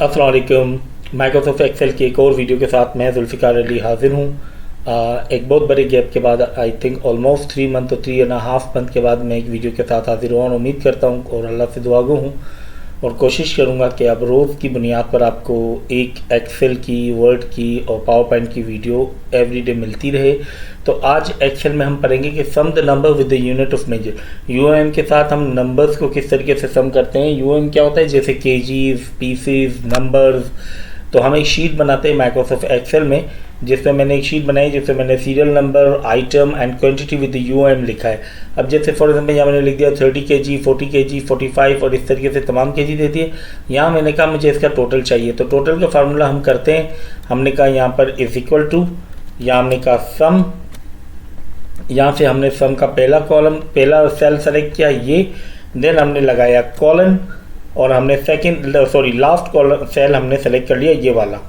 अस्सलाम वालेकुम। Microsoft Excel की एक और वीडियो के साथ मैं जुल्फ़िकार अली हाजिर हूँ। एक बहुत बड़े गैप के बाद आई थिंक ऑलमोस्ट 3 मंथ और 3.5 मंथ के बाद मैं एक वीडियो के साथ हाजिर हुआ और उम्मीद करता हूँ और अल्लाह से दुआ गो हूँ और कोशिश करूँगा कि अब रोज़ की बुनियाद पर आपको एक एक्सेल की, वर्ड की और पावर पॉइंट की वीडियो एवरीडे मिलती रहे। तो आज एक्सेल में हम पढ़ेंगे कि sum the number with the unit of measure. UM के साथ हम नंबर्स को किस तरीके से सम करते हैं। यूएम क्या होता है, जैसे केजीज, पीसेस, नंबर्स। तो हम एक शीट बनाते हैं माइक्रोसॉफ्ट एक्सेल में, जिसमें मैंने एक शीट बनाई जिसमें मैंने serial number, item and quantity with UM लिखा है। अब जैसे फॉर एग्जांपल यहाँ मैंने लिख दिया 30 kg, 40 kg, 45 और इस तरीके से तमाम केजी दे दिए। यहाँ मैंने कहा मुझे इसका टोटल चाहिए, तो टोटल का फार्मूला हम करते हैं। हमने कहा यहाँ पर इज इक्वल टू, यहाँ हमने कहा सम, यहाँ से हमने सम का पहला सेल सेलेक्ट किया ये, देन हमने लगाया कॉलन और हमने लास्ट कॉलम सेल हमने सेलेक्ट कर लिया ये वाला।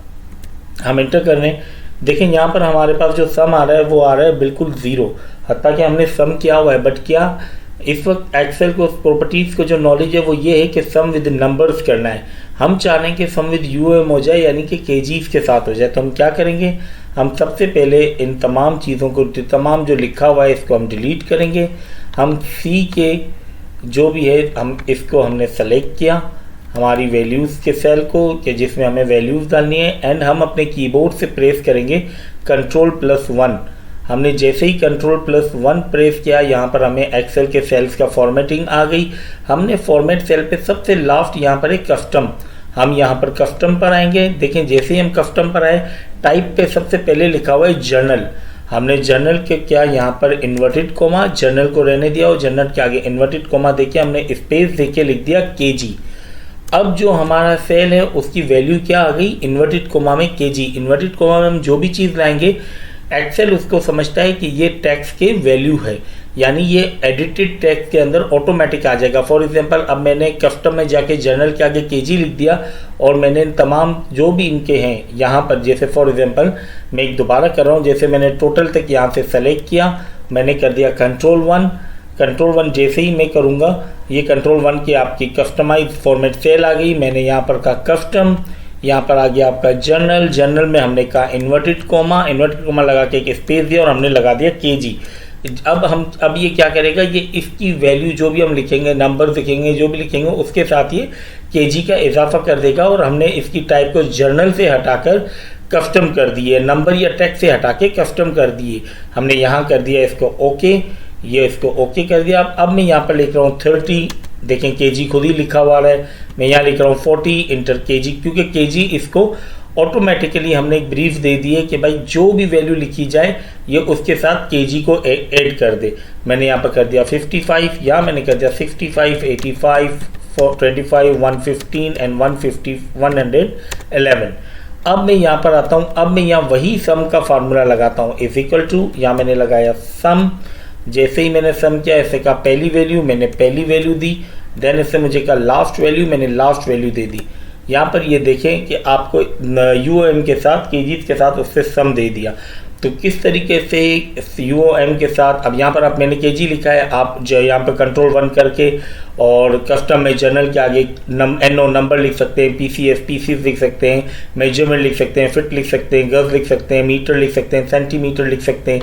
हम इंटर कर रहे हैं, देखें यहाँ पर हमारे पास जो सम आ रहा है वो आ रहा है बिल्कुल ज़ीरो, हत्ता कि हमने सम किया हुआ है। बट क्या इस वक्त एक्सेल को प्रॉपर्टीज़ को जो नॉलेज है वो ये है कि सम विद नंबर्स करना है। हम चाह रहे हैं कि सम विद यूएम हो जाए, यानी कि केजीज के साथ हो जाए। तो हम क्या करेंगे, हम सबसे पहले इन तमाम चीज़ों को, तमाम जो लिखा हुआ है इसको हम डिलीट करेंगे। हम सी के जो भी है हम इसको हमने सेलेक्ट किया, हमारी वैल्यूज़ के सेल को कि जिसमें हमें वैल्यूज़ डालनी है, एंड हम अपने कीबोर्ड से प्रेस करेंगे Ctrl+1। हमने जैसे ही Ctrl+1 प्रेस किया, यहाँ पर हमें एक्सेल के सेल्स का फॉर्मेटिंग आ गई। हमने फॉर्मेट सेल पे सबसे लास्ट यहाँ पर एक कस्टम, हम यहाँ पर कस्टम पर आएंगे। देखें जैसे ही हम कस्टम पर आए, टाइप पे सबसे पहले लिखा हुआ है जर्नल। हमने जर्नल के क्या यहाँ पर इन्वर्टेड कोमा, जर्नल को रहने दिया और जर्नल के आगे इन्वर्टेड कोमा देके हमने स्पेस देके लिख दिया केजी। अब जो हमारा सेल है उसकी वैल्यू क्या आ गई, इन्वर्टेड कोमा में केजी। इन्वर्टेड कोमा में हम जो भी चीज़ लाएंगे एक्सेल उसको समझता है कि ये टेक्स्ट के वैल्यू है, यानी ये एडिटेड टेक्स्ट के अंदर ऑटोमेटिक आ जाएगा। फॉर एग्जांपल अब मैंने कस्टम में जाके जर्नल के आगे केजी लिख दिया और मैंने तमाम जो भी इनके हैं यहाँ पर, जैसे फॉर एग्जांपल मैं एक दोबारा कर रहा हूँ, जैसे मैंने टोटल तक यहाँ से सेलेक्ट किया, मैंने कर दिया Ctrl+1 जैसे ही मैं करूँगा ये Ctrl+1 की आपकी कस्टमाइज फॉर्मेट सेल आ गई। मैंने यहाँ पर कहा कस्टम, यहाँ पर आ गया आपका जर्नल में हमने कहा इन्वर्टेड कोमा लगा के एक स्पेस दिया और हमने लगा दिया केजी। अब ये क्या करेगा, ये इसकी वैल्यू जो भी हम लिखेंगे, नंबर लिखेंगे, जो भी लिखेंगे उसके साथ ये केजी का इजाफा कर देगा। और हमने इसकी टाइप को जर्नल से हटाकर कस्टम कर दिए, नंबर या टेक्स्ट से हटा के कस्टम कर दिए। हमने यहाँ कर दिया इसको ओके, ये इसको ओके कर दिया। अब मैं यहाँ पर लिख रहा हूँ 30, देखें केजी खुद ही लिखा हुआ है। मैं यहाँ लिख रहा हूँ 40 इंटर केजी, क्योंकि केजी इसको ऑटोमेटिकली हमने एक ब्रीफ दे दी है कि भाई जो भी वैल्यू लिखी जाए ये उसके साथ केजी को ऐड कर दे। मैंने यहाँ पर कर दिया 55, यहाँ मैंने कर दिया 65, 85, 25, 115 एंड 111। अब मैं यहाँ पर आता हूँ, अब मैं यहाँ वही सम का फार्मूला लगाता हूँ, इज इक्वल टू, यहाँ मैंने लगाया सम। जैसे ही मैंने सम किया, इससे कहा पहली वैल्यू, मैंने पहली वैल्यू दी। देन इससे मुझे कहा लास्ट वैल्यू, मैंने लास्ट वैल्यू दे दी। यहाँ पर ये देखें कि आपको यूएम के साथ, केजीज के साथ उससे सम दे दिया। तो किस तरीके से यूएम के साथ, अब यहाँ पर आप मैंने केजी लिखा है, आप जो यहाँ पर Ctrl+1 करके और कस्टम में जर्नल के आगे एनओ नंबर लिख सकते हैं, पीसीस लिख सकते हैं, मेजरमेंट लिख सकते हैं, फिट लिख सकते हैं, गज लिख सकते हैं, मीटर लिख सकते हैं, सेंटीमीटर लिख सकते हैं,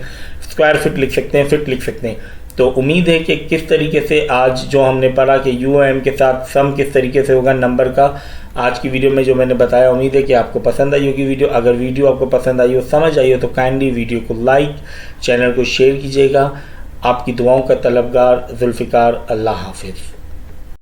स्क्वायर फिट लिख सकते हैं, फिट लिख सकते हैं। तो उम्मीद है कि किस तरीके से आज जो हमने पढ़ा कि यूएम के साथ सम किस तरीके से होगा नंबर का, आज की वीडियो में जो मैंने बताया, उम्मीद है कि आपको पसंद आई होगी वीडियो। अगर वीडियो आपको पसंद आई हो, समझ आई हो, तो काइंडली वीडियो को लाइक, चैनल को शेयर कीजिएगा। आपकी दुआओं का तलबगार जुल्फ़िकार। अल्लाह हाफिज़।